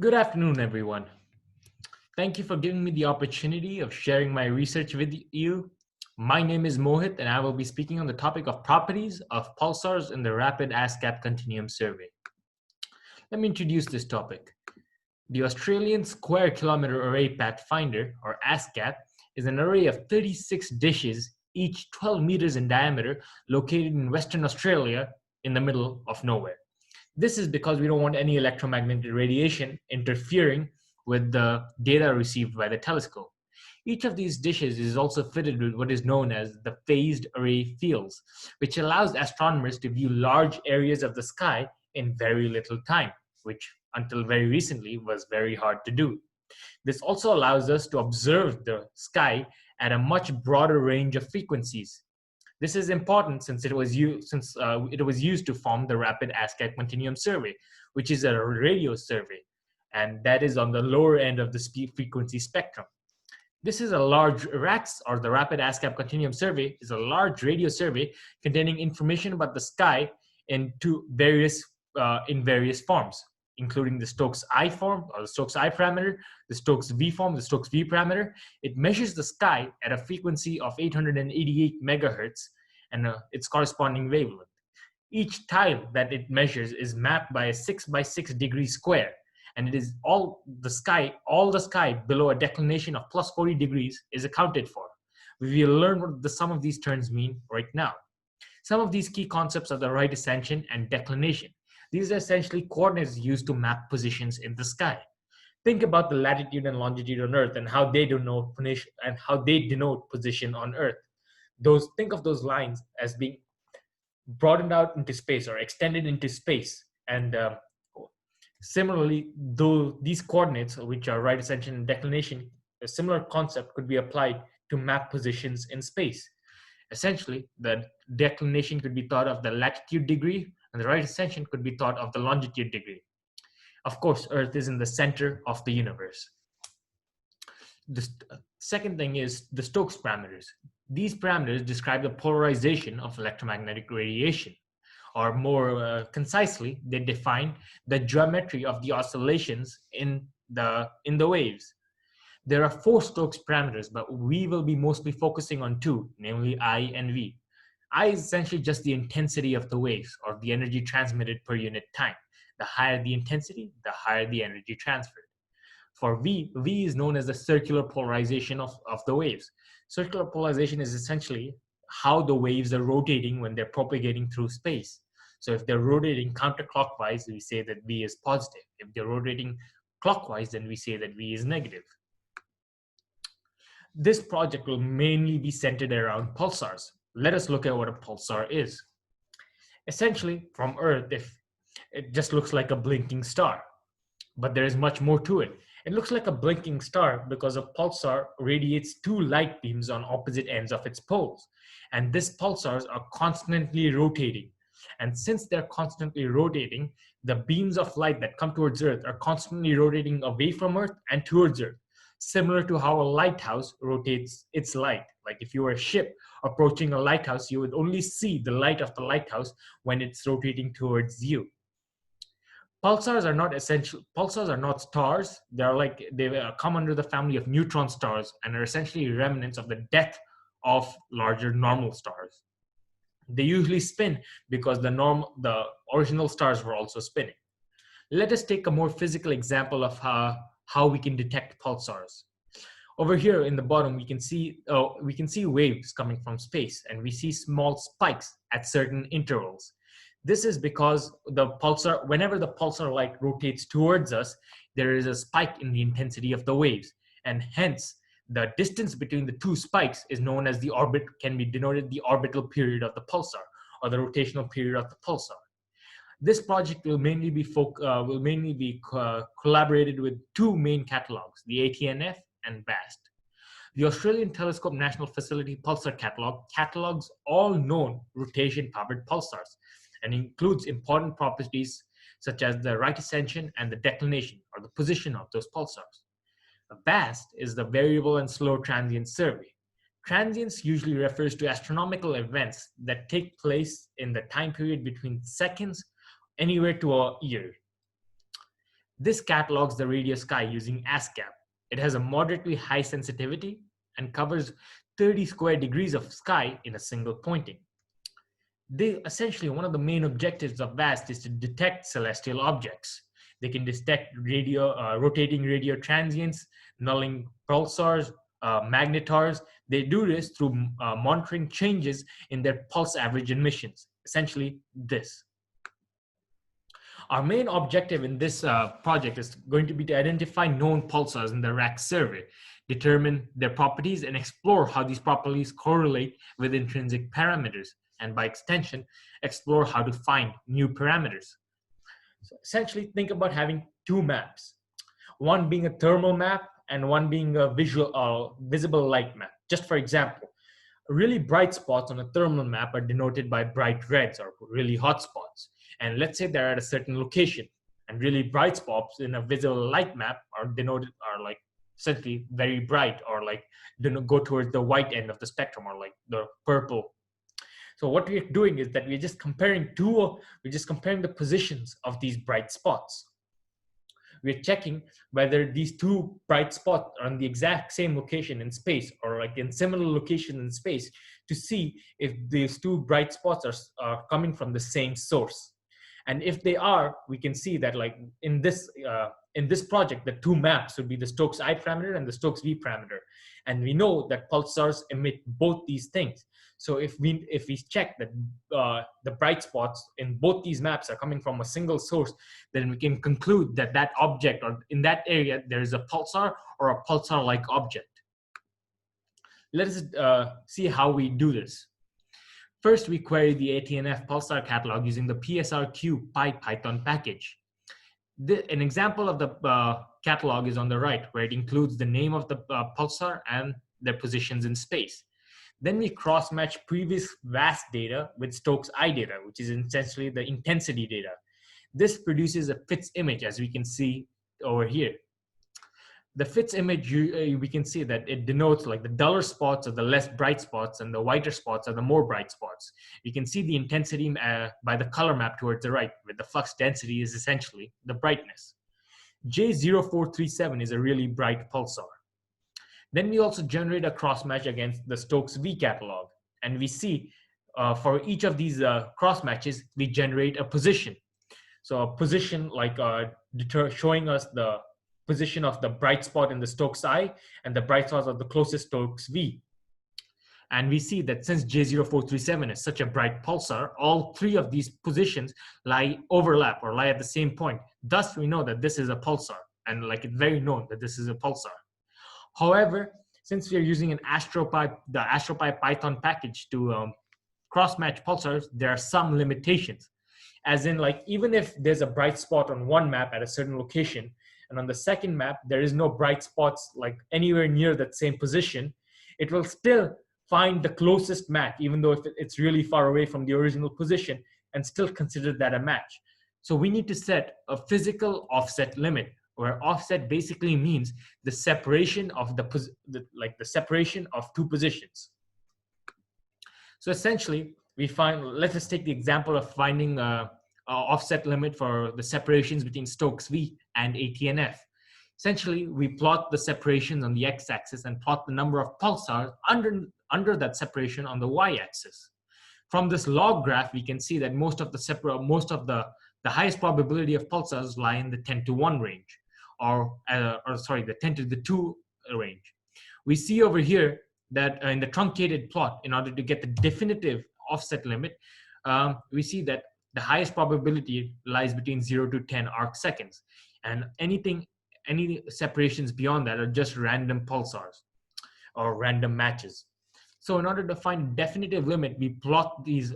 Good afternoon, everyone. Thank you for giving me the opportunity of sharing my research with you. My name is Mohit, and I will be speaking on the topic of properties of pulsars in the Rapid ASKAP Continuum Survey. Let me introduce this topic. The Australian Square Kilometer Array Pathfinder, or ASKAP, is an array of 36 dishes, each 12 meters in diameter, located in Western Australia in the middle of nowhere. This is because we don't want any electromagnetic radiation interfering with the data received by the telescope. Each of these dishes is also fitted with what is known as the phased array fields, which allows astronomers to view large areas of the sky in very little time, which until very recently was very hard to do. This also allows us to observe the sky at a much broader range of frequencies. This is important since it was used to form the Rapid ASKAP Continuum Survey, which is a radio survey, and that is on the lower end of the frequency spectrum. This is a large RACS, or the Rapid ASKAP Continuum Survey, is a large radio survey containing information about the sky in various forms, including the Stokes I form, or the Stokes I parameter, the Stokes V form, the Stokes V parameter. It measures the sky at a frequency of 888 megahertz and its corresponding wavelength. Each tile that it measures is mapped by a 6 by 6 degree square, and it is all the sky below a declination of plus 40 degrees is accounted for. We will learn what some of these terms mean right now. Some of these key concepts are the right ascension and declination. These are essentially coordinates used to map positions in the sky. Think about the latitude and longitude on Earth and how they denote position on Earth. Think of those lines as being broadened out into space or extended into space. And similarly, though these coordinates, which are right ascension and declination, a similar concept could be applied to map positions in space. Essentially, the declination could be thought of the latitude degree, and the right ascension could be thought of the longitude degree. Of course, Earth is in the center of the universe. The second thing is the Stokes parameters. These parameters describe the polarization of electromagnetic radiation, or more concisely, they define the geometry of the oscillations in the waves. There are 4 Stokes parameters, but we will be mostly focusing on 2, namely I and V. I is essentially just the intensity of the waves, or the energy transmitted per unit time. The higher the intensity, the higher the energy transferred. For V is known as the circular polarization of the waves. Circular polarization is essentially how the waves are rotating when they're propagating through space. So if they're rotating counterclockwise, we say that V is positive. If they're rotating clockwise, then we say that V is negative. This project will mainly be centered around pulsars. Let us look at what a pulsar is. Essentially, from Earth, it just looks like a blinking star, but there is much more to it. It looks like a blinking star because a pulsar radiates 2 light beams on opposite ends of its poles, and these pulsars are constantly rotating. And since they're constantly rotating, the beams of light that come towards Earth are constantly rotating away from Earth and towards Earth, similar to how a lighthouse rotates its light. Like if you were a ship approaching a lighthouse, you would only see the light of the lighthouse when it's rotating towards you. Pulsars are not stars. They come under the family of neutron stars and are essentially remnants of the death of larger normal stars. They usually spin because the original stars were also spinning. Let us take a more physical example of how we can detect pulsars. Over here in the bottom, we can see waves coming from space, and we see small spikes at certain intervals. This is because whenever the pulsar light rotates towards us, there is a spike in the intensity of the waves, and hence the distance between the 2 spikes is known as can be denoted the orbital period of the pulsar, or the rotational period of the pulsar. This project will mainly be collaborated with 2 main catalogs, the ATNF and VAST. The Australian Telescope National Facility Pulsar Catalog catalogs all known rotation-powered pulsars and includes important properties such as the right ascension and the declination, or the position of those pulsars. VAST is the Variable and Slow Transient Survey. Transients usually refers to astronomical events that take place in the time period between seconds anywhere to a year. This catalogs the radio sky using ASKAP. It has a moderately high sensitivity and covers 30 square degrees of sky in a single pointing. Essentially, one of the main objectives of VAST is to detect celestial objects. They can detect rotating radio transients, nulling pulsars, magnetars. They do this through monitoring changes in their pulse average emissions. Essentially, this. Our main objective in this project is going to be to identify known pulsars in the RAC survey, determine their properties, and explore how these properties correlate with intrinsic parameters, and by extension, explore how to find new parameters. So essentially, think about having two maps, one being a thermal map and one being a visible light map. Just for example, really bright spots on a thermal map are denoted by bright reds or really hot spots. And let's say they're at a certain location, and really bright spots in a visible light map are like essentially very bright, or like go towards the white end of the spectrum, or like the purple. So what we're doing is that we're just comparing the positions of these bright spots. We're checking whether these two bright spots are on the exact same location in space, or like in similar location in space, to see if these two bright spots are coming from the same source. And if they are, we can see that like in this project, the two maps would be the Stokes I parameter and the Stokes V parameter. And we know that pulsars emit both these things. So if we check that the bright spots in both these maps are coming from a single source, then we can conclude that that object, or in that area, there is a pulsar or a pulsar-like object. Let us see how we do this. First, we query the ATNF Pulsar Catalog using the PSRQ PyPython package. An example of the catalog is on the right, where it includes the name of the pulsar and their positions in space. Then we cross-match previous VAST data with Stokes I data, which is essentially the intensity data. This produces a FITS image, as we can see over here. The FITS image, we can see that it denotes like the duller spots are the less bright spots, and the whiter spots are the more bright spots. You can see the intensity by the color map towards the right, where the flux density is essentially the brightness. J0437 is a really bright pulsar. Then we also generate a cross-match against the Stokes V catalog. And we see for each of these cross-matches, we generate a position. So a position like showing us the position of the bright spot in the Stokes I and the bright spots of the closest Stokes V. And we see that since J0437 is such a bright pulsar, all three of these positions lie at the same point. Thus, we know that this is a pulsar, and like it's very known that this is a pulsar. However, since we are using the AstroPy Python package to cross-match pulsars, there are some limitations. As in, like, even if there's a bright spot on one map at a certain location, and on the second map, there is no bright spots like anywhere near that same position, it will still find the closest match, even though if it's really far away from the original position, and still consider that a match. So we need to set a physical offset limit, where offset basically means the separation of the separation of two positions. So essentially, let's just take the example of finding a offset limit for the separations between Stokes V and ATNF. Essentially, we plot the separations on the x-axis and plot the number of pulsars under that separation on the y-axis. From this log graph, we can see that most of the highest probability of pulsars lie in the 10-to-1 range, or the 10-to-2 range. We see over here that in the truncated plot, in order to get the definitive offset limit, we see that the highest probability lies between 0 to 10 arcseconds, and any separations beyond that are just random pulsars or random matches. So in order to find definitive limit, we plot these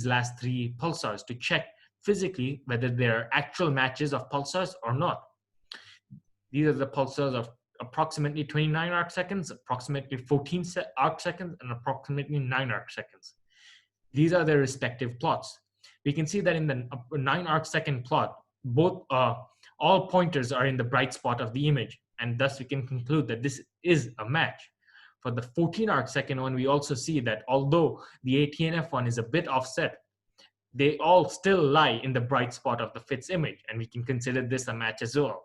last three pulsars to check physically whether they're actual matches of pulsars or not. These are the pulsars of approximately 29 arcseconds, approximately 14 arcseconds, and approximately 9 arcseconds. These are their respective plots. We can see that in the 9 arcsecond plot, all pointers are in the bright spot of the image, and thus we can conclude that this is a match. For the 14 arcsecond one, we also see that although the ATNF one is a bit offset, they all still lie in the bright spot of the Fitz image, and we can consider this a match as well.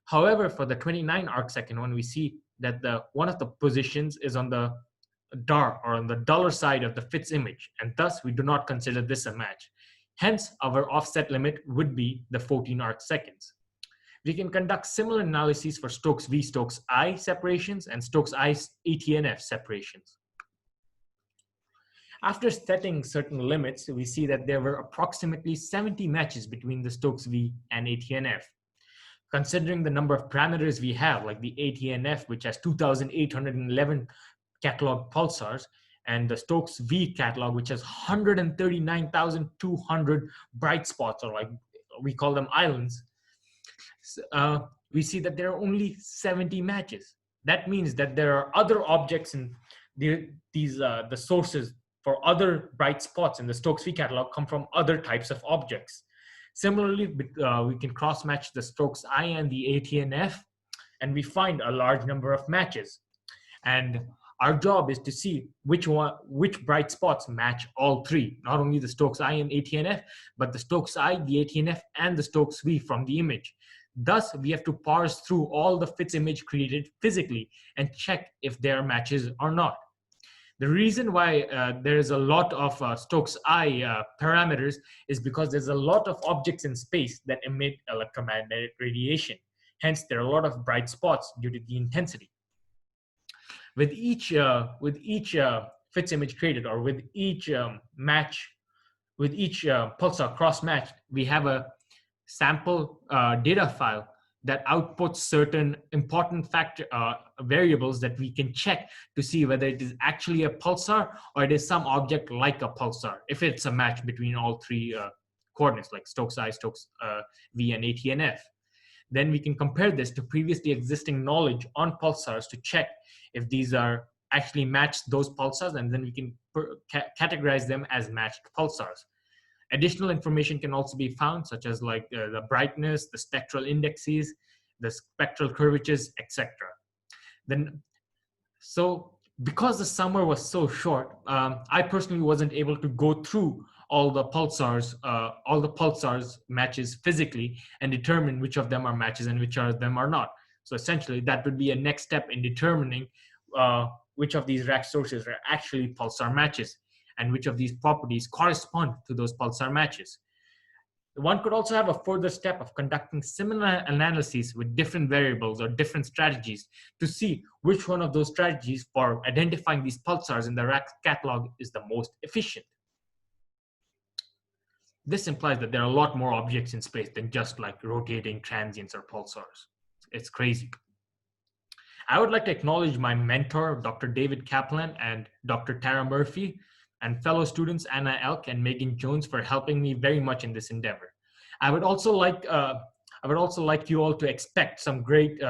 However, for the 29 arcsecond one, we see that one of the positions is on the dark or on the duller side of the Fitz image, and thus we do not consider this a match. Hence, our offset limit would be the 14 arcseconds. We can conduct similar analyses for Stokes V, Stokes I separations and Stokes I ATNF separations. After setting certain limits, we see that there were approximately 70 matches between the Stokes V and ATNF. Considering the number of parameters we have, like the ATNF, which has 2,811 catalog pulsars, and the Stokes V catalog, which has 139,200 bright spots, or like we call them islands, we see that there are only 70 matches. That means that there are other objects in the sources for other bright spots in the Stokes V catalog come from other types of objects. Similarly, we can cross-match the Stokes I and the ATNF, and we find a large number of matches. And our job is to see which bright spots match all three, not only the Stokes I and ATNF, but the Stokes I, the ATNF, and the Stokes V from the image. Thus, we have to parse through all the Fitz image created physically and check if there are matches or not. The reason why there is a lot of Stokes I parameters is because there's a lot of objects in space that emit electromagnetic radiation. Hence, there are a lot of bright spots due to the intensity. With each Fitz image created, or with each pulsar cross-matched, we have a sample data file that outputs certain important variables that we can check to see whether it is actually a pulsar or it is some object like a pulsar, if it's a match between all three coordinates, like Stokes I, Stokes V, and ATNF. Then we can compare this to previously existing knowledge on pulsars to check if these are actually matched those pulsars, and then we can categorize them as matched pulsars. Additional information can also be found, such as like the brightness, the spectral indexes, the spectral curvatures, etc. So because the summer was so short, I personally wasn't able to go through all the pulsars matches physically and determine which of them are matches and which of them are not. So essentially, that would be a next step in determining which of these rack sources are actually pulsar matches, and which of these properties correspond to those pulsar matches. One could also have a further step of conducting similar analyses with different variables or different strategies to see which one of those strategies for identifying these pulsars in the rack catalog is the most efficient. This implies that there are a lot more objects in space than just like rotating transients or pulsars. It's crazy. I would like to acknowledge my mentor, Dr. David Kaplan and Dr. Tara Murphy, and fellow students Anna Elk and Megan Jones for helping me very much in this endeavor. I would also like you all to expect some great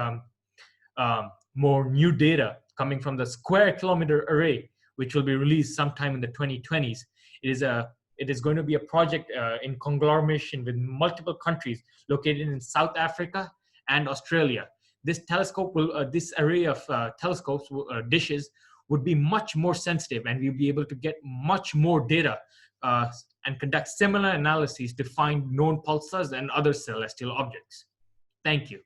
more new data coming from the Square Kilometer Array, which will be released sometime in the 2020s. It is going to be a project in conglomeration with multiple countries located in South Africa and Australia. This telescope will, this array of telescopes dishes would be much more sensitive, and we'll be able to get much more data and conduct similar analyses to find known pulsars and other celestial objects. Thank you.